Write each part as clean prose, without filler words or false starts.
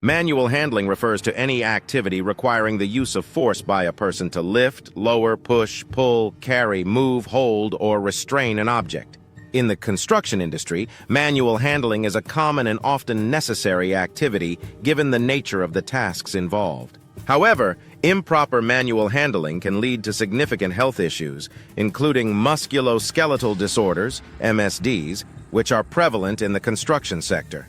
Manual handling refers to any activity requiring the use of force by a person to lift, lower, push, pull, carry, move, hold, or restrain an object. In the construction industry, manual handling is a common and often necessary activity given the nature of the tasks involved. However, improper manual handling can lead to significant health issues, including musculoskeletal disorders, MSDs, which are prevalent in the construction sector.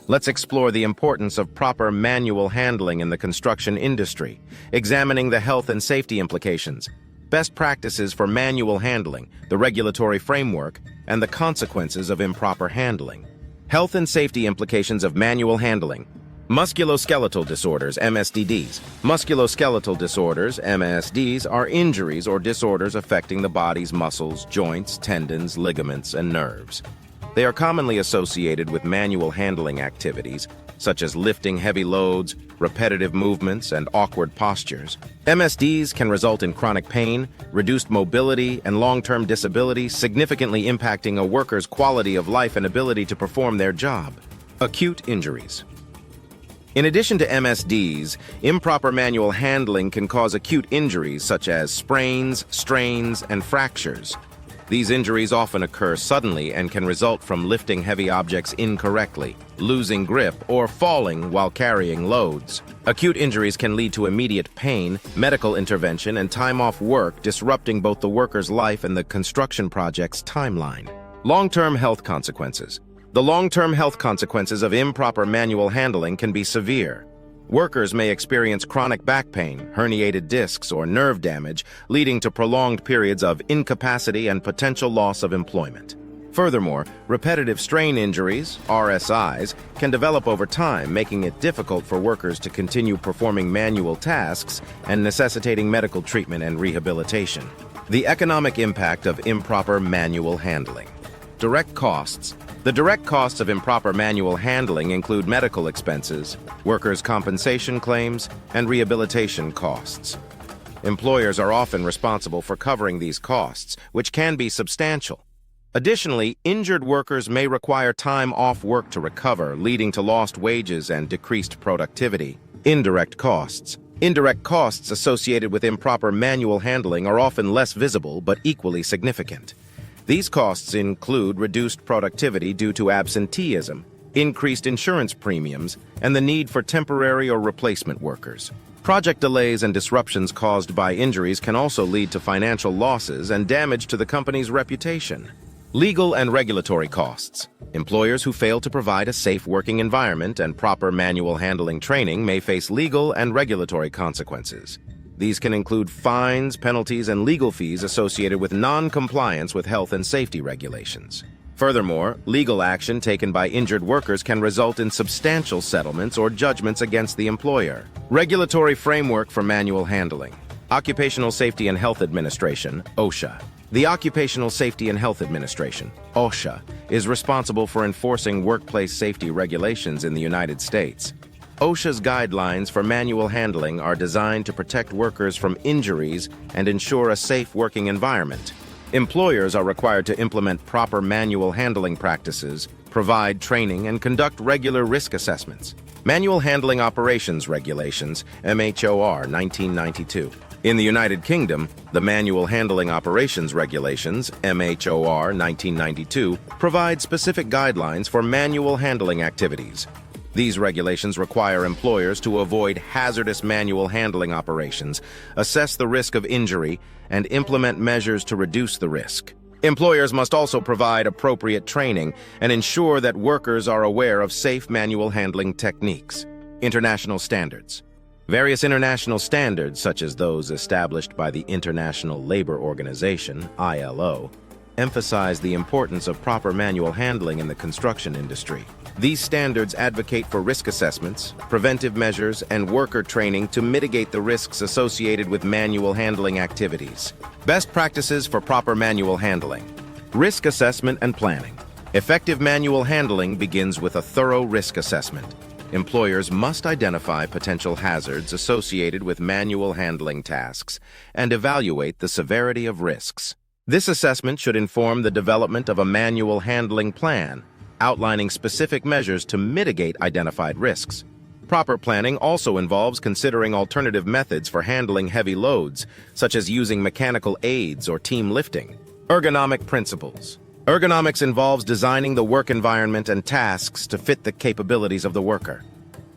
Let's explore the importance of proper manual handling in the construction industry, examining the health and safety implications, best practices for manual handling, the regulatory framework, and the consequences of improper handling. Health and safety implications of manual handling. Musculoskeletal disorders, MSDs. Musculoskeletal disorders, MSDs, are injuries or disorders affecting the body's muscles, joints, tendons, ligaments, and nerves. They are commonly associated with manual handling activities, such as lifting heavy loads, repetitive movements, and awkward postures. MSDs can result in chronic pain, reduced mobility, and long-term disability, significantly impacting a worker's quality of life and ability to perform their job. Acute injuries. In addition to MSDs, improper manual handling can cause acute injuries such as sprains, strains, and fractures. These injuries often occur suddenly and can result from lifting heavy objects incorrectly, losing grip, or falling while carrying loads. Acute injuries can lead to immediate pain, medical intervention, and time off work, disrupting both the worker's life and the construction project's timeline. Long-term health consequences. The long-term health consequences of improper manual handling can be severe. Workers may experience chronic back pain, herniated discs, or nerve damage, leading to prolonged periods of incapacity and potential loss of employment. Furthermore, repetitive strain injuries, RSIs, can develop over time, making it difficult for workers to continue performing manual tasks and necessitating medical treatment and rehabilitation. The economic impact of improper manual handling. Direct costs. The direct costs of improper manual handling include medical expenses, workers' compensation claims, and rehabilitation costs. Employers are often responsible for covering these costs, which can be substantial. Additionally, injured workers may require time off work to recover, leading to lost wages and decreased productivity. Indirect costs. Indirect costs associated with improper manual handling are often less visible but equally significant. These costs include reduced productivity due to absenteeism, increased insurance premiums, and the need for temporary or replacement workers. Project delays and disruptions caused by injuries can also lead to financial losses and damage to the company's reputation. Legal and regulatory costs. Employers who fail to provide a safe working environment and proper manual handling training may face legal and regulatory consequences. These can include fines, penalties, and legal fees associated with non-compliance with health and safety regulations. Furthermore, legal action taken by injured workers can result in substantial settlements or judgments against the employer. Regulatory framework for manual handling. Occupational Safety and Health Administration, OSHA. The Occupational Safety and Health Administration, OSHA, is responsible for enforcing workplace safety regulations in the United States. OSHA's guidelines for manual handling are designed to protect workers from injuries and ensure a safe working environment. Employers are required to implement proper manual handling practices, provide training, and conduct regular risk assessments. Manual Handling Operations Regulations, MHOR 1992. In the United Kingdom, the Manual Handling Operations Regulations, MHOR 1992, provide specific guidelines for manual handling activities. These regulations require employers to avoid hazardous manual handling operations, assess the risk of injury, and implement measures to reduce the risk. Employers must also provide appropriate training and ensure that workers are aware of safe manual handling techniques. International standards. Various international standards, such as those established by the International Labor Organization, ILO, emphasize the importance of proper manual handling in the construction industry. These standards advocate for risk assessments, preventive measures, and worker training to mitigate the risks associated with manual handling activities. Best practices for proper manual handling. Risk assessment and planning. Effective manual handling begins with a thorough risk assessment. Employers must identify potential hazards associated with manual handling tasks and evaluate the severity of risks. This assessment should inform the development of a manual handling plan, outlining specific measures to mitigate identified risks. Proper planning also involves considering alternative methods for handling heavy loads, such as using mechanical aids or team lifting. Ergonomic principles. Ergonomics involves designing the work environment and tasks to fit the capabilities of the worker.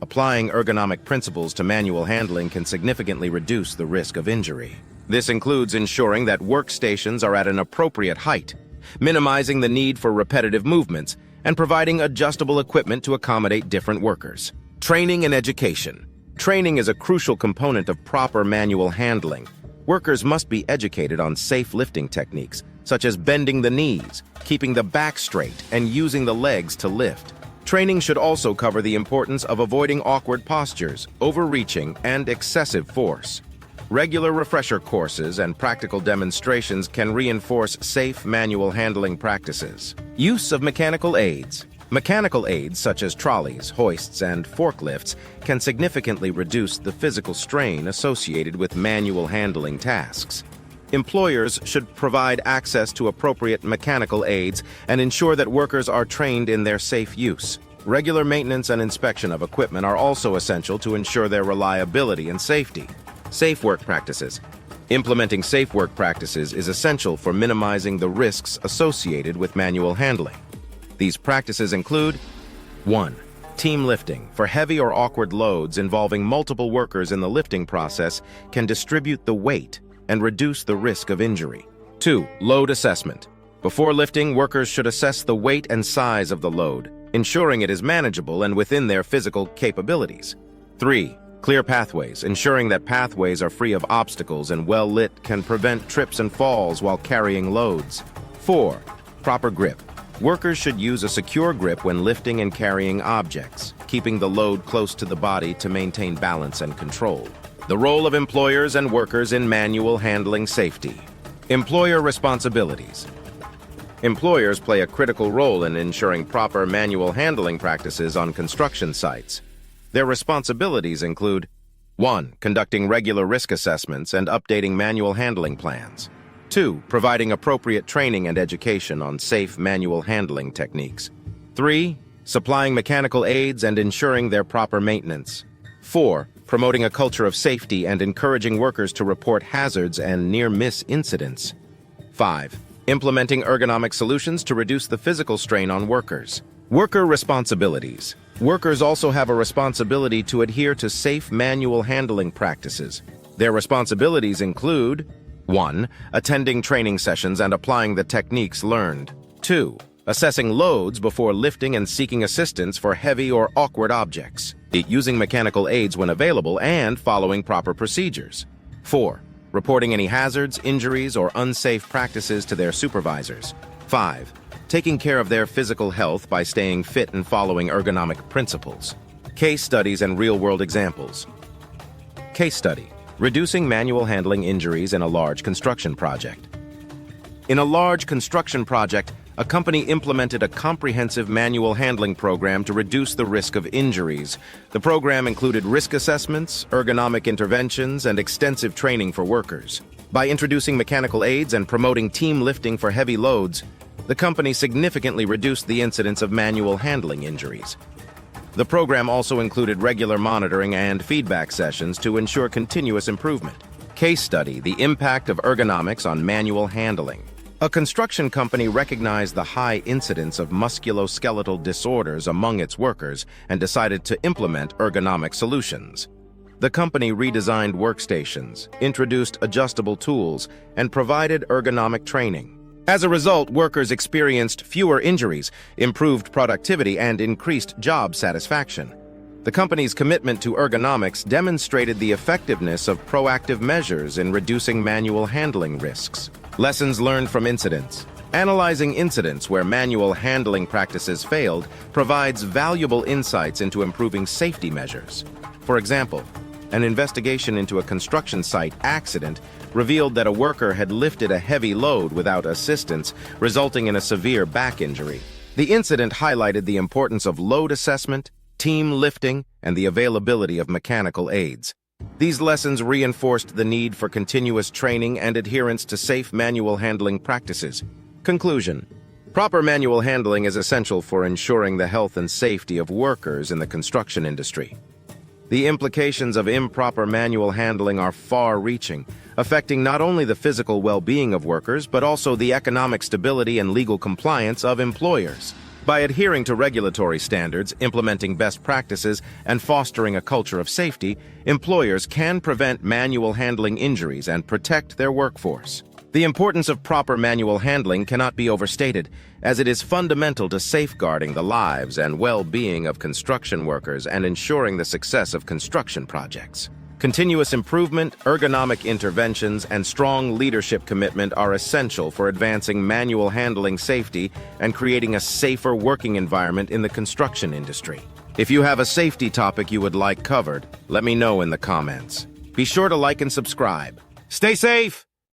Applying ergonomic principles to manual handling can significantly reduce the risk of injury. This includes ensuring that workstations are at an appropriate height, minimizing the need for repetitive movements, and providing adjustable equipment to accommodate different workers. Training and education. Training is a crucial component of proper manual handling. Workers must be educated on safe lifting techniques, such as bending the knees, keeping the back straight, and using the legs to lift. Training should also cover the importance of avoiding awkward postures, overreaching, and excessive force. Regular refresher courses and practical demonstrations can reinforce safe manual handling practices. Use of mechanical aids. Mechanical aids such as trolleys, hoists, and forklifts can significantly reduce the physical strain associated with manual handling tasks. Employers should provide access to appropriate mechanical aids and ensure that workers are trained in their safe use. Regular maintenance and inspection of equipment are also essential to ensure their reliability and safety. Safe work practices. Implementing safe work practices is essential for minimizing the risks associated with manual handling. These practices include 1. Team lifting. For heavy or awkward loads involving multiple workers in the lifting process can distribute the weight and reduce the risk of injury. 2. Load assessment. Before lifting, workers should assess the weight and size of the load, ensuring it is manageable and within their physical capabilities. 3. Clear pathways. Ensuring that pathways are free of obstacles and well lit can prevent trips and falls while carrying loads. 4. Proper grip. Workers should use a secure grip when lifting and carrying objects, keeping the load close to the body to maintain balance and control. The role of employers and workers in manual handling safety. Employer responsibilities. Employers play a critical role in ensuring proper manual handling practices on construction sites. Their responsibilities include 1. Conducting regular risk assessments and updating manual handling plans. 2. Providing appropriate training and education on safe manual handling techniques. 3. Supplying mechanical aids and ensuring their proper maintenance. 4. Promoting a culture of safety and encouraging workers to report hazards and near-miss incidents. 5. Implementing ergonomic solutions to reduce the physical strain on workers. Worker responsibilities. Workers also have a responsibility to adhere to safe manual handling practices. Their responsibilities include 1. Attending training sessions and applying the techniques learned. 2. Assessing loads before lifting and seeking assistance for heavy or awkward objects. Using mechanical aids when available and following proper procedures. 4. Reporting any hazards, injuries, or unsafe practices to their supervisors. 5. Taking care of their physical health by staying fit and following ergonomic principles. Case studies and real-world examples. Case study. Reducing manual handling injuries in a large construction project. In a large construction project, a company implemented a comprehensive manual handling program to reduce the risk of injuries. The program included risk assessments, ergonomic interventions, and extensive training for workers. By introducing mechanical aids and promoting team lifting for heavy loads, the company significantly reduced the incidence of manual handling injuries. The program also included regular monitoring and feedback sessions to ensure continuous improvement. Case study: the impact of ergonomics on manual handling. A construction company recognized the high incidence of musculoskeletal disorders among its workers and decided to implement ergonomic solutions. The company redesigned workstations, introduced adjustable tools, and provided ergonomic training. As a result, workers experienced fewer injuries, improved productivity, and increased job satisfaction. The company's commitment to ergonomics demonstrated the effectiveness of proactive measures in reducing manual handling risks. Lessons learned from incidents. Analyzing incidents where manual handling practices failed provides valuable insights into improving safety measures. For example, an investigation into a construction site accident revealed that a worker had lifted a heavy load without assistance, resulting in a severe back injury. The incident highlighted the importance of load assessment, team lifting, and the availability of mechanical aids. These lessons reinforced the need for continuous training and adherence to safe manual handling practices. Conclusion: proper manual handling is essential for ensuring the health and safety of workers in the construction industry. The implications of improper manual handling are far-reaching, affecting not only the physical well-being of workers, but also the economic stability and legal compliance of employers. By adhering to regulatory standards, implementing best practices, and fostering a culture of safety, employers can prevent manual handling injuries and protect their workforce. The importance of proper manual handling cannot be overstated, as it is fundamental to safeguarding the lives and well-being of construction workers and ensuring the success of construction projects. Continuous improvement, ergonomic interventions, and strong leadership commitment are essential for advancing manual handling safety and creating a safer working environment in the construction industry. If you have a safety topic you would like covered, let me know in the comments. Be sure to like and subscribe. Stay safe!